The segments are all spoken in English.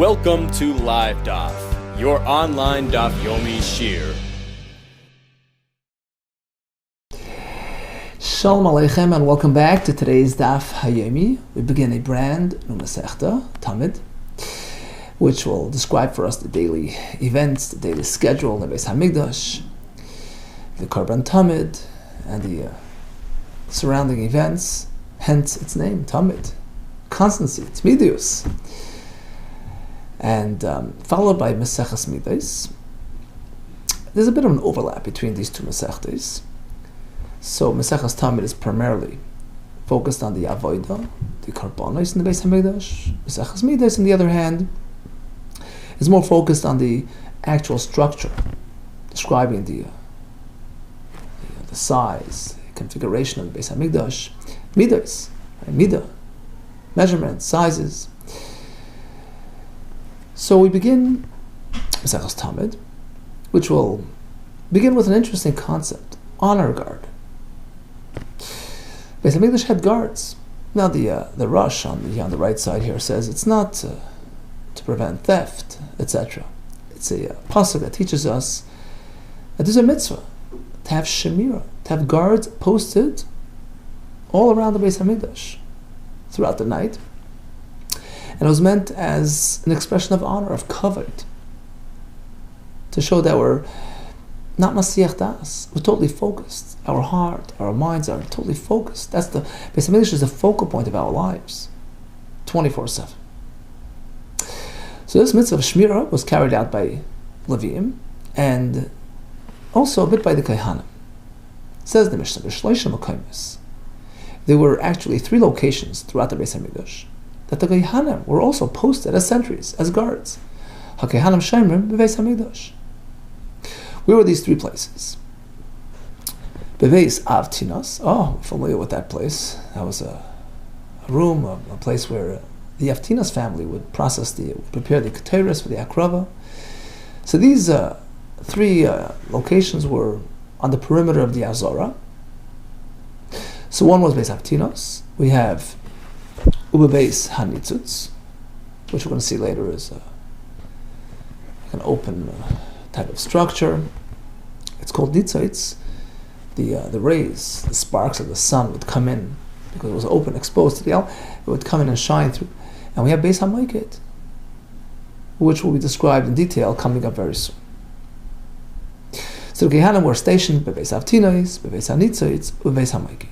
Welcome to LiveDaf, your online Daf Yomi Shir. Shalom Aleichem and welcome back to today's Daf Hayomi. We begin a brand new Masechta, Talmud, which will describe for us the daily events, the daily schedule in the Beis Hamikdash, the Korban Talmud, and the surrounding events, hence its name, Talmud. Constancy, it's Midius. And followed by Maseches Midas. There's a bit of an overlap between these two Masechtas. So Maseches Talmud is primarily focused on the Avodah, the Karbanos in the Beis Hamikdash. Maseches Midas, on the other hand, is more focused on the actual structure, describing the size, the configuration of the Beis Hamikdash, Midas, Midah, measurements, sizes. So we begin Maseches Talmud, which will begin with an interesting concept: honor guard. Beis Hamikdash had guards. Now the Rush on the right side here says it's not to prevent theft, etc. It's a pasuk that teaches us that there's a mitzvah to have shemira, to have guards posted all around the Beis Hamikdash throughout the night. And it was meant as an expression of honor, of kavod, to show that we're not masiach das, we're totally focused. Our heart, our minds are totally focused. That's the Beis Hamikdash is the focal point of our lives, 24/7. So this mitzvah of shmira was carried out by Leviim and also a bit by the Kohanim. Says the Mishnah, b'shloishim makaymis. There were actually 3 locations throughout the Beis Hamikdash that the Kohanim were also posted as sentries, as guards. HaKohanim Shomrim b'Beis Hamikdash. Where were these 3 places? Beveis Avtinos. Oh, we're familiar with that place. That was a room, a place where the Avtinos family would prepare the keteris for the akrava. So these 3 locations were on the perimeter of the Azora. So one was Beis Avtinos. We have Ubebeis Hanitzutz, which we're going to see later is an open type of structure. It's called Nitzitz. The rays, the sparks of the sun would come in because it was open, exposed to the it would come in and shine through. And we have Beis HaMoiked, which will be described in detail coming up very soon. So the Kohanim were stationed Bebeis Avtinos, Bebeis Hanitzitz, Bebeis HaMoiked.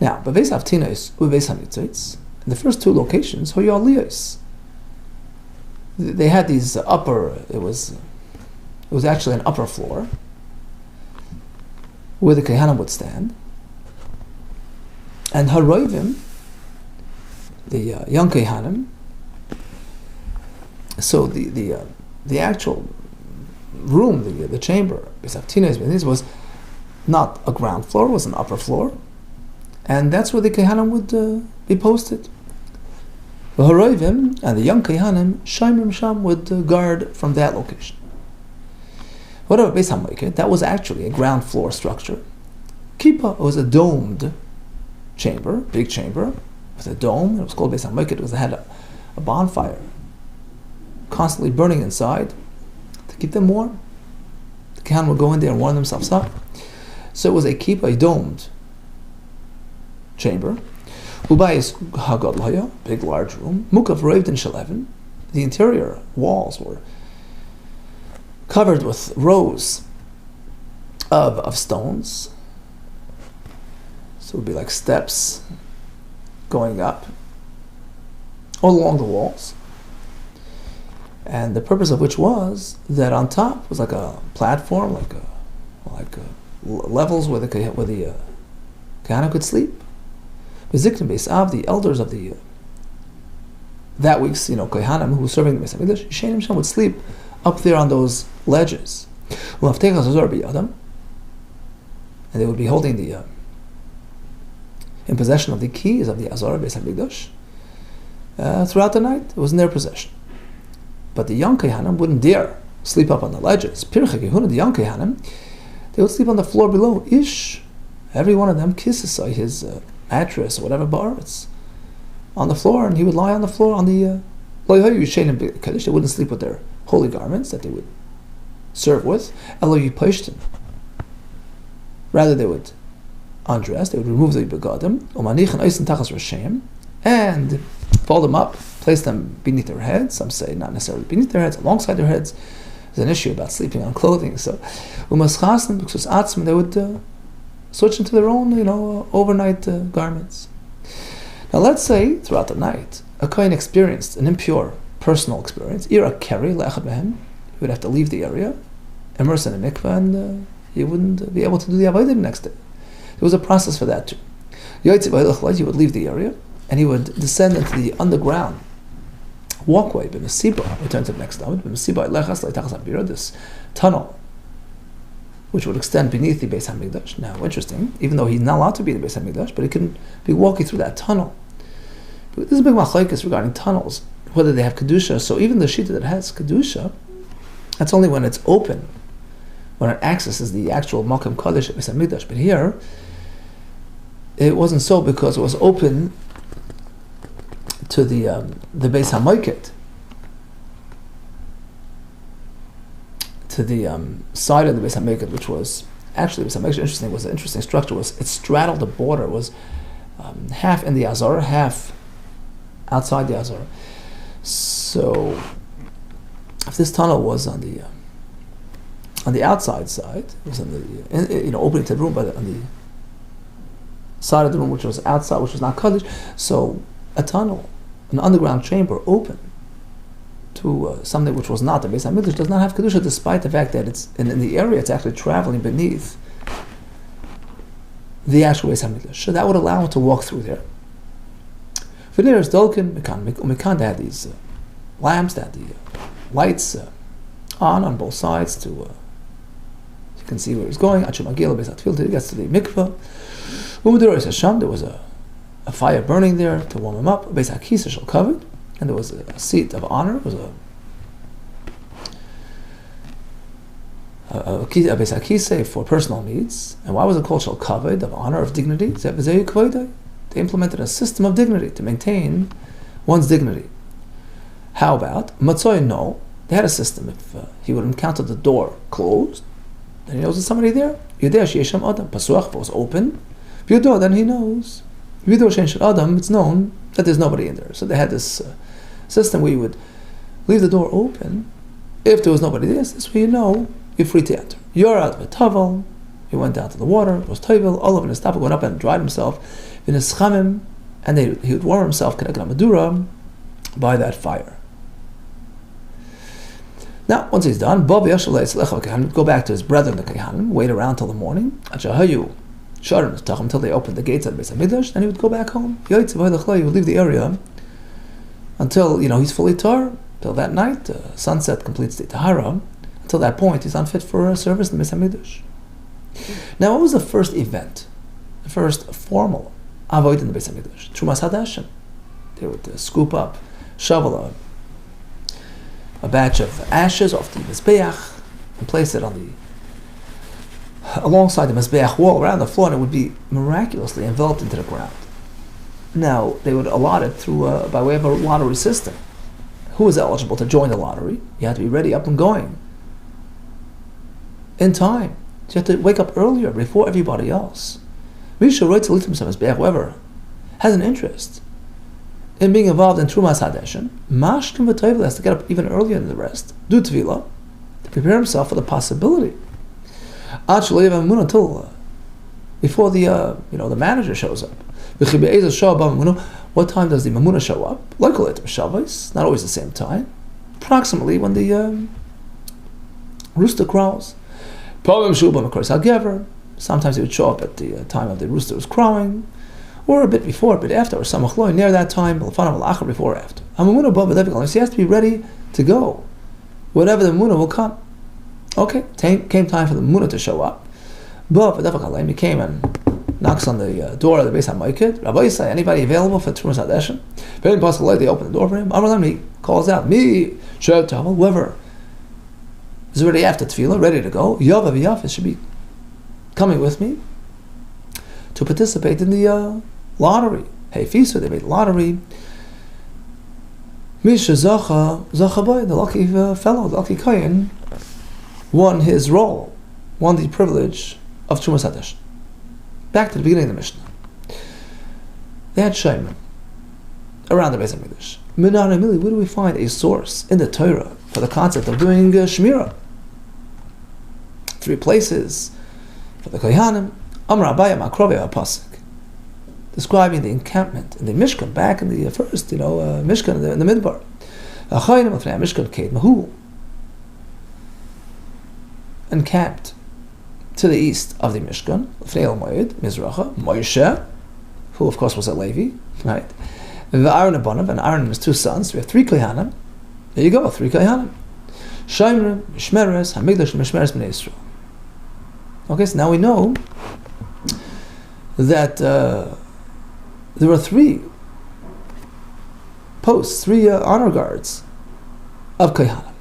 Now, Bebeis Avtinos, Bebeis Hanitzitz, in the first 2 locations, Hoya Aliyos. They had these it was actually an upper floor where the Kohanim would stand, and Haroivim, the young Kohanim. So the actual room, the chamber, Beis Avtinos, was not a ground floor; it was an upper floor, and that's where the Kohanim would be posted. The Haroivim and the young Kohanim, Shomrim Sham, would guard from that location. What about Beis HaMoiked? That was actually a ground floor structure. Kippah was a domed chamber, big chamber, with a dome. It was called Beis HaMoiked because it had a bonfire constantly burning inside to keep them warm. The Kohanim would go in there and warm themselves up. So it was a kippah, a domed chamber. Ubayis Hagadlaya, big large room. Mukav Ravdin Shalevin. The interior walls were covered with rows of stones. So it would be like steps going up all along the walls. And the purpose of which was that on top was like a platform, like levels where the Kohanim could sleep. Beziktim Beis Av, the elders of that week's Kohanim who were serving the Beis Hamikdash, Yishenim Sham, would sleep up there on those ledges. And they would be holding in possession of the keys of the Azor Beis Hamikdash throughout the night. It was in their possession. But the young Kohanim wouldn't dare sleep up on the ledges. Pirchei Kehuna, the young Kohanim, they would sleep on the floor below. Ish, every one of them kisses his mattress or whatever bar, it's on the floor, and he would lie on the floor on the They wouldn't sleep with their holy garments that they would serve with. Rather, they would undress, they would remove the begadim, and fold them up, place them beneath their heads. Some say not necessarily beneath their heads, alongside their heads. There's an issue about sleeping on clothing. So, they would switch into their own, overnight garments. Now, let's say throughout the night, a kohen experienced an impure personal experience. He would have to leave the area, immerse in a mikveh, and he wouldn't be able to do the avodah the next day. There was a process for that too. He would leave the area, and he would descend into the underground walkway, return to the next Talmud, this tunnel, which would extend beneath the Beis HaMikdash. Now, interesting, even though he's not allowed to be in the Beis HaMikdash, but he can be walking through that tunnel. But there's a big machlokes regarding tunnels, whether they have kedusha. So even the shita that has kedusha, that's only when it's open, when it accesses the actual Makam Kodesh of Beis HaMikdash. But here, it wasn't so because it was open to the Beis HaMoket, to the side of the Beis HaMoket, which was actually Beis HaMikdash. Interesting, was an interesting structure. Was it straddled the border? Was half in the Azor, half outside the Azor. So, if this tunnel was on the outside side, it was on the opening to the room, but on the side of the room which was outside, which was not Kodesh. So, a tunnel, an underground chamber, open to something which was not the Beis HaMikdash, does not have kedusha, despite the fact that it's in the area, it's actually traveling beneath the actual Beis HaMikdash. So that would allow him to walk through there. Veneers Dolkin, they had these lamps, that the lights on both sides to you can see where he's going. Until he gets to the mikveh. There was a fire burning there to warm him up. Beis HaKiseh shel kavod, and there was a seat of honor. It was a Beis HaKiseh for personal needs. And why was it called shel kavod, of honor, of dignity? They implemented a system of dignity to maintain one's dignity. How about Matzoy? No, they had a system. If he would encounter the door closed, then he knows there's somebody there. Yodea she'esham adam. Pasuach, if it was open, Yodo, then he knows. Yodo she'esham adam, it's known that there's nobody in there. So they had this system where you would leave the door open. If there was nobody there, this way you know you're free to enter. You're out of a tavel. He went down to the water. It was tavel. All of his stuff went up and dried himself. In his chamim, and he would warm himself madura by that fire. Now, once he's done, go back to his brethren, the Kohanim, wait around till the morning, until they opened the gates of the Beis HaMikdash, and he would go back home. He would leave the area until he's fully tar, till that night, sunset completes the tahara. Until that point, he's unfit for service in the Beis HaMikdash. Now, what was the first event, the first formal avoid in the Beis HaMikdash? Trumas Hadashim. They would scoop up, shovel a batch of ashes off the Mizbeach and place it alongside the Mizbeach wall around the floor, and it would be miraculously enveloped into the ground. Now, they would allot it through by way of a lottery system. Who was eligible to join the lottery? You had to be ready, up and going, in time. So you had to wake up earlier, before everybody else. Whoever has an interest in being involved in Trumas Hadeshin, Mashkim v'Toivel, has to get up even earlier than the rest, do Tefillah, to prepare himself for the possibility. Until before the manager shows up. What time does the Mamuna show up? Not always the same time. Approximately when the rooster crows. Sometimes he would show up at the time of the rooster was crowing, or a bit before, a bit after, or samachloi, near that time, before or after. So he has to be ready to go. Whatever the Mamuna will come. Okay, came time for the Mamuna to show up. But he came and knocks on the door of the Beis HaMoket. Rabbi say, anybody available for Trumas Hadeshin? Very possible, they open the door for him. He calls out, me, whoever is already after Tefillah, ready to go. Yavav Yafis should be coming with me to participate in the lottery. Hey, Fisa, they made the lottery. Misha Zacha Boy, the lucky fellow, the lucky Kohen, won his role, won the privilege of Trumas Hadash. Back to the beginning of the Mishnah. They had Shaiman around the Beis HaMikdash. Where do we find a source in the Torah for the concept of doing Shemira? 3 places for the Kohanim. Amar Abayah Makroveh HaPasuk, describing the encampment in the Mishkan, back in the first, Mishkan in the Midbar. Achayim Lefnei Mishkan Kate Mahu, encamped to the east of the Mishkan. Lefnei El Moed Mizracha Moshe, who of course was a Levi, right? Aaron Abanav, and Aaron and his 2 sons. We have 3 Kohanim. There you go, 3 Kohanim. Shomrim, Mishmeres, Hamikdash, Mishmeres Bnei Yisrael. Okay, so now we know that there were 3 posts, 3 honor guards of Kohanim.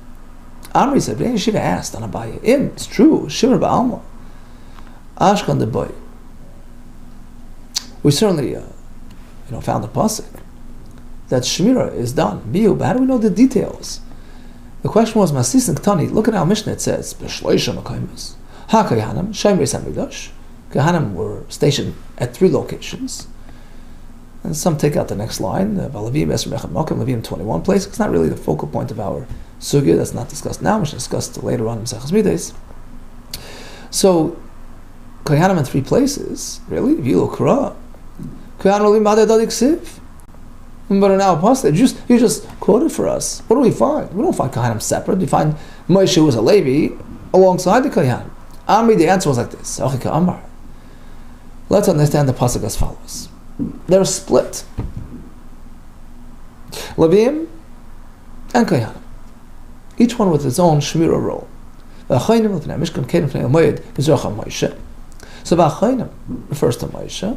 Amri said, Bnei Yeshiva asked on Abaye, it's true, Shimon Ba'alma, Ashkan the boy. We certainly found the pasuk that Shemira is done. But how do we know the details? The question was, Masis Ktani, look at our Mishnah, it says, B'shloisha Makaimus, HaKohanim, Shemris HaMikdash. Kohanim were stationed at 3 locations. And some take out the next line, Valavim Esr Mechad Mokim, Levim 21 place. It's not really the focal point of our sugya, that's not discussed now, which is discussed later on in Maseches Midas. So, Kohanim in 3 places, really, if you look Korah, Kohanim Olim B'adei Dadik Siv. But in our pasuk, you just quoted for us. What do we find? We don't find Kohanim separate. We find Moshe was a Levi alongside the Kohanim. Amri, the answer was like this. Let's understand the pasuk as follows. They're split. Levim and Kohanim, each one with its own Shemira role. So V'achayim refers to Moshe.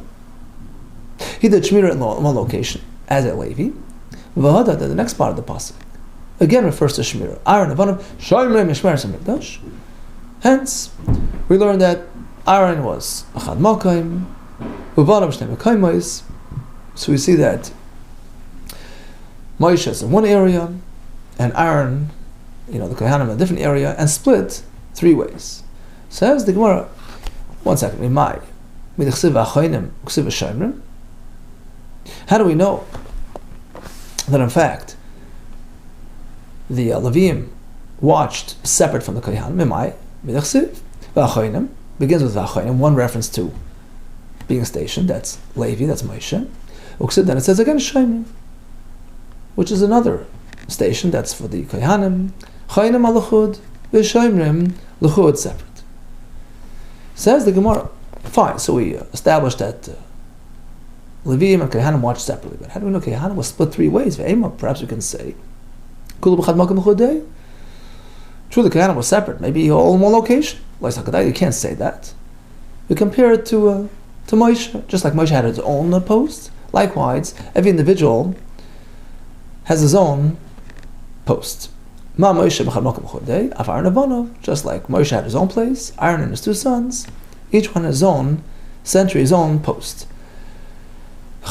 He did Shemira in one location as a Levi. V'hada, the next part of the pasuk, again refers to Shemira. Aaron Avanav Shomrei Mishmeres HaMikdash. Hence, we learn that Aaron was Achad Malkaim, Uvanav Shnei Mekayimos. So we see that Moshe is in one area, and Aaron, the Kohanim in a different area, and split 3 ways. Says the Gemara, one second, how do we know that in fact the Levim watched separate from the Kohanim? Begins with V'achayim, one reference to being stationed, that's Levi, that's Moshe. Then it says again Shomrim, which is another station, that's for the Kohanim. Chayim al-Luchud, V'shomrim Luchud separate. Says the Gemara, fine, so we established that Levim and Kohanim watched separately, but how do we know Kohanim was split 3 ways? Perhaps we can say, True, the Kohanim was separate, maybe all in one location. You can't say that. We compare it to Moshe, just like Moshe had his own post. Likewise, every individual has his own post. Just like Moshe had his own place, Aaron and his 2 sons, each one his own sentry, his own post.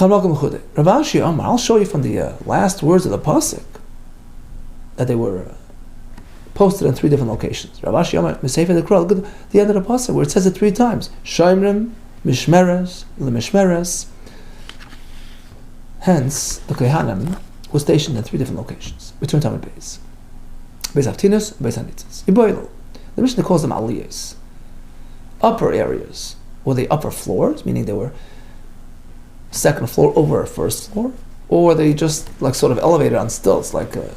Rav Ashi Amar, I'll show you from the last words of the pasuk that they were posted in 3 different locations. Rav Ashi Amar, Mesefer Dekra, look at the end of the pasuk where it says it 3 times. Shomrim, Mishmeres, Lemishmeres. Hence, the Kohanim was stationed in 3 different locations between Talmud Beis. Beis Haftinus, Beis Hanitzis. Iboilo. The Mishnah calls them aliyahs. Upper areas. Were they upper floors, meaning they were 2nd floor over a 1st floor? Or were they just like sort of elevated on stilts, like a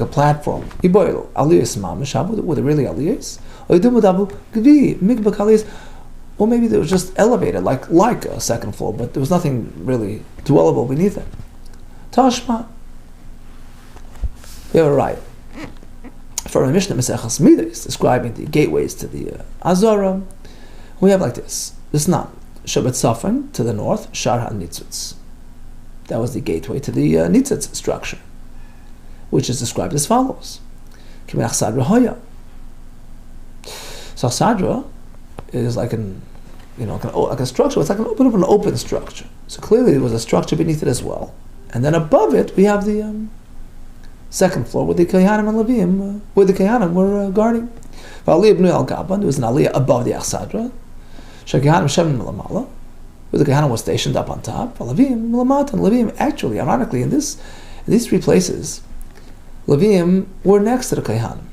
platform? Iboilo. Aliyahs mamish. Were they really aliyahs? Or maybe they were just elevated, like a 2nd floor, but there was nothing really dwellable beneath it. Tashma. We have a right. For a Mishnah Maseches Midas, describing the gateways to the Azara, we have like this. This not Shabbat Safran to the north, Shar HaNitzutz. That was the gateway to the Nitzutz structure, which is described as follows. Kimeach Sadra Hoya. So Sadra is like a structure. It's like a bit of an open structure. So clearly there was a structure beneath it as well. And then above it we have the second floor where the Kohanim and Levim, where the Kohanim were guarding. V'aliyah b'nui al gaban, there was an aliyah above the Achsadra. Shekohanim shem milamala, where the Kohanim was stationed up on top. Levim milamata, and Levim actually, ironically, in these three places, Levim were next to the Kohanim.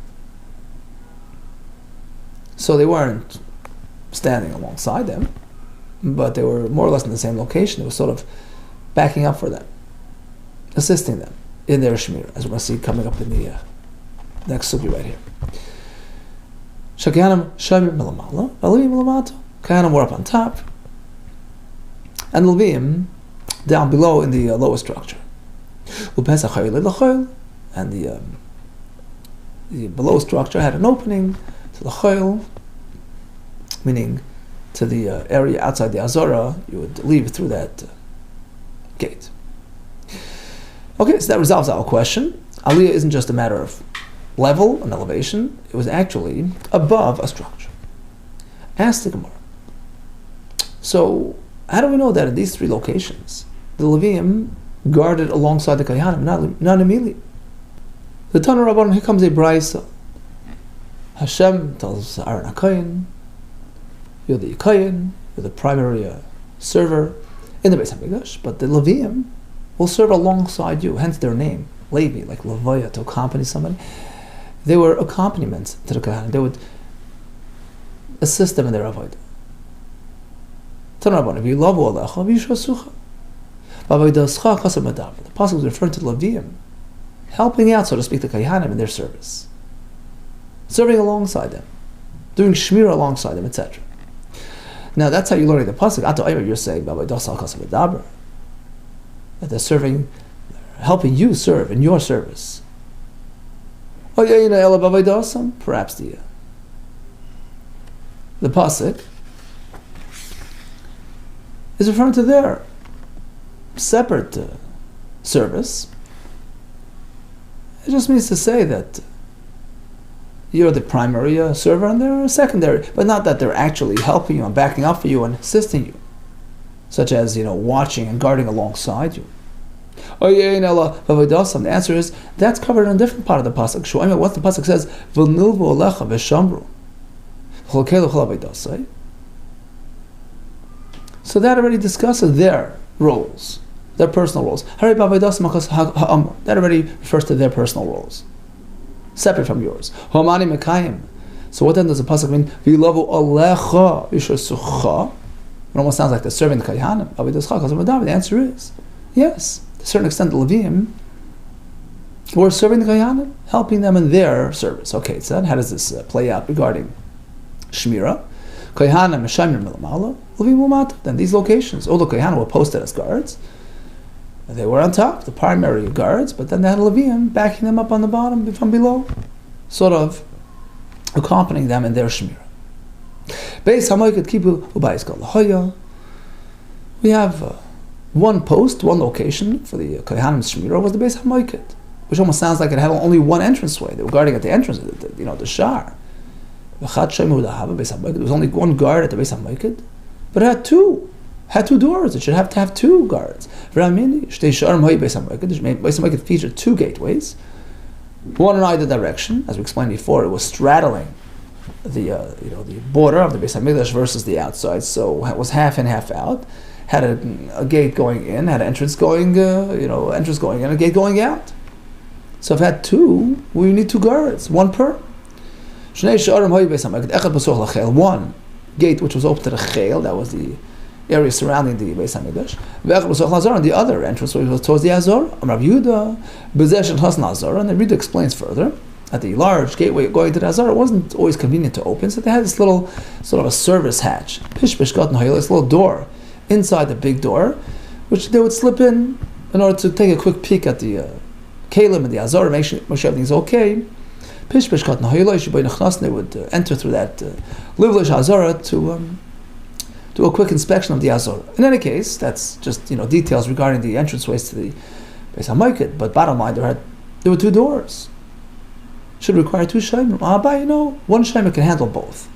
So they weren't standing alongside them, but they were more or less in the same location. They were sort of backing up for them, assisting them in their shmir, as we're going to see coming up in the next sugi right here. Shekohanim shem milamala, Levim milamata. Kohanim were up on top, and Levim down below in the lower structure. And the below structure had an opening to the choil, meaning to the area outside the Azara. You would leave through that gate. Okay, so that resolves our question. Aliyah isn't just a matter of level and elevation, it was actually above a structure. Ask the Gemara. So, how do we know that in these three locations, the Levim guarded alongside the Kohanim, not immediately? The Tana Rabbanan, here comes a brayso. Hashem tells Aaron HaKohen, you're the Kohen, you're the primary server in the Beis HaMikdash, but the Levim will serve alongside you, hence their name, Levi, like Levaya, to accompany somebody. They were accompaniments to the Kohanim. They would assist them in their avodah. Tana Rabbanan, v'yilavu alecha v'yishasucha. V'avodah kasem adav. The pasuk is referring to the Levim, helping out, so to speak, the Kohanim in their service, serving alongside them, doing shmira alongside them, etc. Now that's how you learn the pasuk. Ato Aymer, you're saying that they're serving, helping you serve in your service. Perhaps the pasuk is referring to their separate service. It just means to say that you're the primary server and they're secondary, but not that they're actually helping you and backing up for you and assisting you, such as, watching and guarding alongside you. The answer is, that's covered in a different part of the pasuk. What the pasuk says, so that already discusses their roles, their personal roles. That already refers to their personal roles, separate from yours. So what then does the pasuk mean? It almost sounds like they're serving the Kohanim. The answer is yes. To a certain extent, the Levim were serving the Kohanim, helping them in their service. Okay, so how does this play out regarding Shmira? Kohanim Meshamir Milamala, Levim Umata. Then these locations, all the Kohanim were posted as guards. They were on top, the primary guards, but then they had Levim backing them up on the bottom from below, sort of accompanying them in their Shmira. We have one post, one location for the Kohanim's Shmira was the Beis HaMoiked, which almost sounds like it had only one entranceway. They were guarding at the entrance, the Shar. There was only one guard at the Beis HaMoiked, but it had two doors. It should have to have two guards. Beis HaMoiked featured two gateways, one in either direction. As we explained before, it was straddling the border of the Beis HaMikdash versus the outside, so it was half in, half out. Had a gate going in, had an entrance going, entrance going in, a gate going out. So if it had two, we need two guards, one per. One gate which was open to the chel, that was the area surrounding the Beis HaMikdash. And the other entrance was towards the Azor. Rav Yehuda, and the Reader explains further that the large gateway going to the Azor wasn't always convenient to open, so they had this little sort of a service hatch, this little door inside the big door, which they would slip in order to take a quick peek at the Kalim and the Azor, make sure everything's okay. They would enter through that Livlish Azor to do a quick inspection of the Azor. In any case, that's just details regarding the entranceways to the Beis HaMoiked. But bottom line, there were two doors. Should require two shaymim. One shaymim can handle both.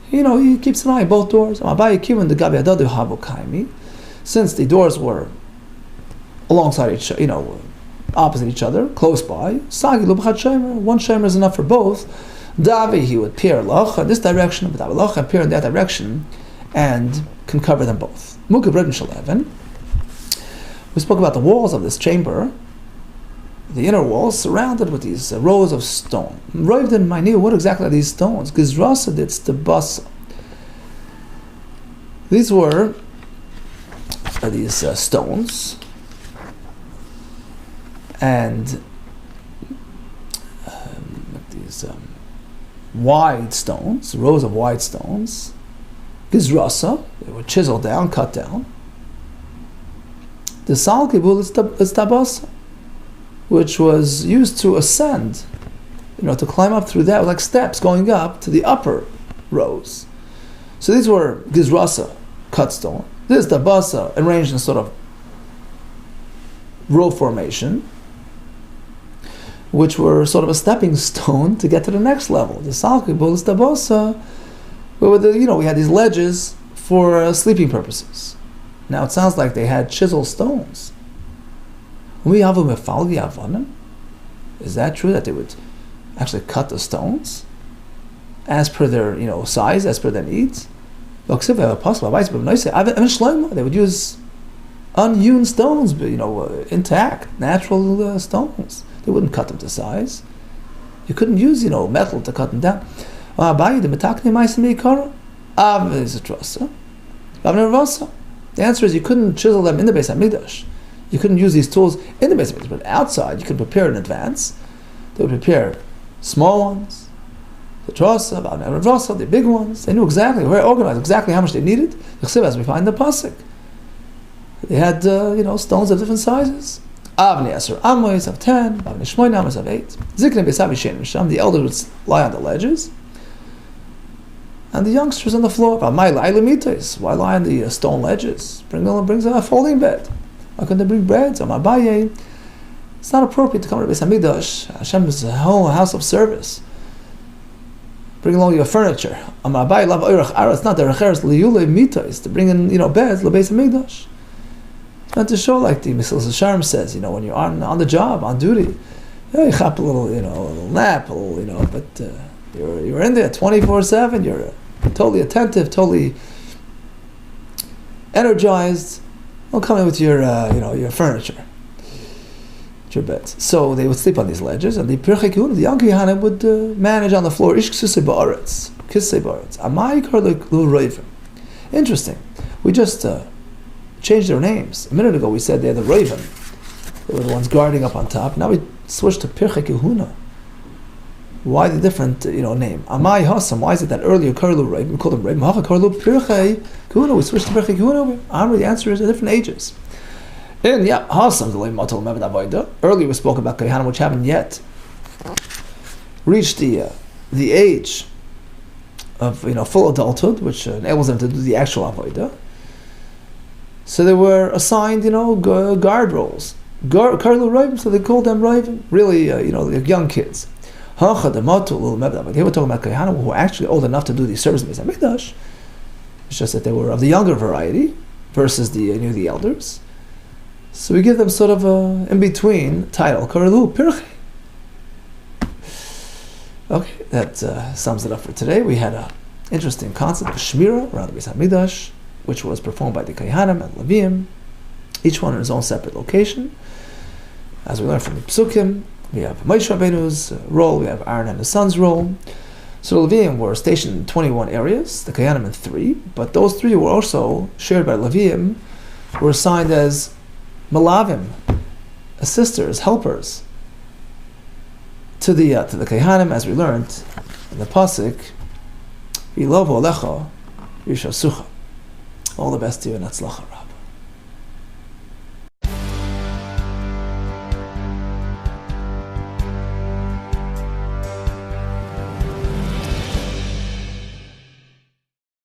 He keeps an eye on both doors. Since the doors were alongside each, opposite each other, close by. Sagi lubchat shomer. One shomer is enough for both. Davi, he would peer loch in this direction, but loch and peer in that direction, and can cover them both. Mukab Rebbe Shaleven. We spoke about the walls of this chamber, the inner walls surrounded with these rows of stone. Roivdin Maini, what exactly are these stones? Gizrasa ditz the basa. These were these stones, and these wide stones, rows of wide stones. Gizrasa, they were chiseled down, cut down. The sal kibul is tabasa, which was used to ascend, to climb up through that. It was like steps going up to the upper rows. So these were gizrasa, cut stone. This is tabasa, arranged in sort of row formation, which were sort of a stepping stone to get to the next level. The sal kibul is tabasa, where we had these ledges for sleeping purposes. Now it sounds like they had chiseled stones. Is that true that they would actually cut the stones as per their size, as per their needs? They would use unhewn stones, intact, natural stones. They wouldn't cut them to size. You couldn't use metal to cut them down. The answer is you couldn't chisel them in the Beis HaMikdash. You couldn't use these tools in the Beis HaMikdash, but outside you could prepare in advance. They would prepare small ones, the big ones. They knew exactly, very organized, exactly how much they needed. As we find in the pasuk, they had stones of different sizes. Avnei Asher Amos of 10, Avnei Shmoyne Amos of 8. Ziknei Beis Abishen Misham. The elders would lie on the ledges, and the youngsters on the floor. Why lie on the stone ledges? Brings a folding bed. Why couldn't they bring bread? It's not appropriate to come to Beis Hamikdash. Hashem is a whole house of service. Bring along your furniture. It's not the recheres liyule mitos to bring in beds leBeis Hamikdash. It's meant to show, like the Mesilas Yesharim says, when you're on the job, on duty, you have a little nap, but you're in there 24/7. You're totally attentive, totally energized. Don't come in with your furniture, your beds. So they would sleep on these ledges, and the Pirchei Kehuna, the young Kehana, would manage on the floor. Ish kisei ba'aretz, kisei ba'aretz. Amai kar lu roivim. Interesting. We just changed their names. A minute ago we said they're the roivim. They were the ones guarding up on top. Now we switched to Pirchei Kehuna. Why the different name? Amai Hasam. Why is it that earlier Karlu Ravim, we called them Ravim? Hacha Karlu Pirchei Kehuna. We switched to Pirchei Kehuna. The answer is at different ages. In Hasam earlier we spoke about Kehanim which haven't yet reached the age of full adulthood, which enables them to do the actual avodah. So they were assigned guard roles. Karlu Ravim, so they called them Ravim. Really like young kids. They were talking about Kehanim who were actually old enough to do the service of Beis HaMikdash. It's just that they were of the younger variety versus the elders. So we give them sort of a in-between title, Karelu Pirchei. Okay, that sums it up for today. We had an interesting concept of Shmira around the Beis HaMikdash, which was performed by the Kehanim and Levim, each one in his own separate location. As we learned from the Psukim, we have Moshe Rabbeinu's role, we have Aaron and his son's role. So the Levim were stationed in 21 areas, the Kehanim in 3, but those 3 were also shared by Levim, were assigned as Malavim, assisters, helpers, to the Kehanim, as we learned in the pasuk, V'yilovu alecha v'yishasucha. All the best to you and Hatzlacha, Rab.